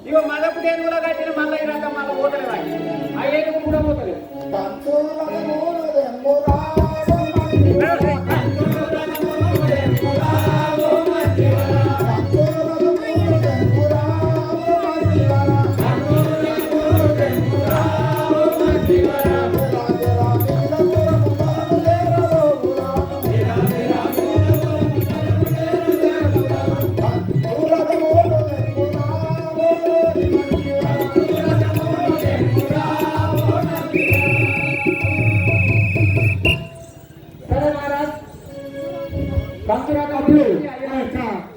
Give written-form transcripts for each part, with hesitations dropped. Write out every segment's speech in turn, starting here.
ఇగో మదపు దేనుగులో కట్టిన మళ్ళీ ఈ రకం మళ్ళీ పోతలే వాడి ఆ ఏనుగు కూడా పోతలేదు.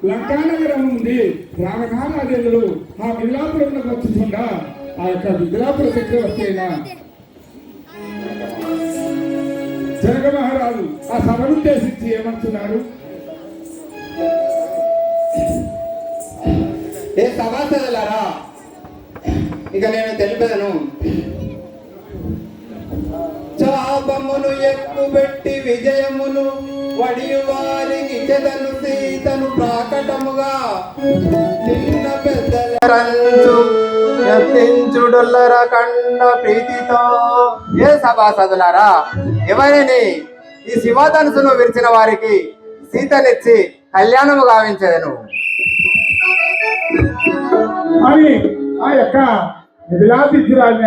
లంకానగరం నుండి రామనారాజులు ఆ మిథిలాపురంలో వచ్చుతుండ ఆ యొక్క మిథిలాపుర చక్రవర్తి అయిన జనక మహారాజు ఆ సభను ఉద్దేశించి ఏమంటున్నారు? ఏ సభాసదులారా, ఇక నేను తెలిపేదను. చాపమును ఎక్కుబెట్టి విజయమును వడియు వారికి చెదను సీతను ప్రాకటముగా నిన్న పెద్దలరా కండ ప్రీతితో. ఏ సభాసదులారా, ఎవరిని ఈ శివధనుసును విరిచిన వారికి సీతనిచ్చి కళ్యాణము గావించదను. అని ఆ యొక్క మిథిలాదిత్యురాజ్ఞ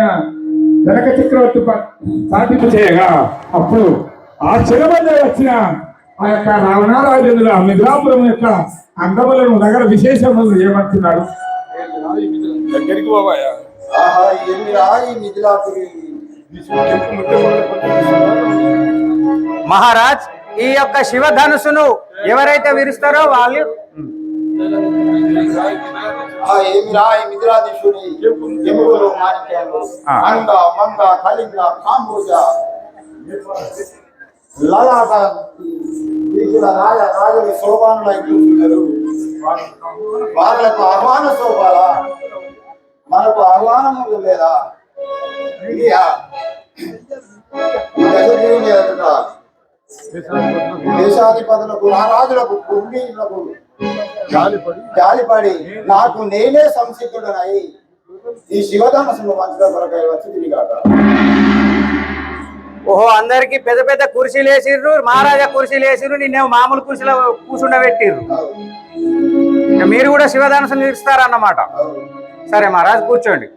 జనక చక్రవర్తి సాధింపు చేయగా అప్పుడు ఆ చిరమధ్య వచ్చిన ఆ యొక్క రావణారాజేంద్రుల మిథిలాపురం యొక్క అందములను నగర విశేషములు ఏమంటున్నాడు? దగ్గరికి పోవాయా మహారాజ్, ఈ యొక్క శివధనుసును ఎవరైతే విరుస్తారో వాళ్ళు రాజులు శోభానులు కూర్చున్నారు. వాళ్ళకు ఆహ్వాన శోభాలా, మనకు ఆహ్వానము లేదా? దేశాధిపతులకు రాజులకు కుంభీలకు జాలిపడి నాకు నేనే సంసిద్ధుడనై ఈ శివధనసును మంచిగా కొరకై వచ్చి తిరిగాక. ఓహో, అందరికి పెద్ద పెద్ద కుర్చీలు వేసిర్రు, మహారాజా కుర్చీలు వేసిర్రు, నిన్నేమో మామూలు కుర్చీలో కూర్చుండబెట్టిర్రు. మీరు కూడా శివధనుసును ఇస్తారన్నమాట. సరే మహారాజ్, కూర్చోండి.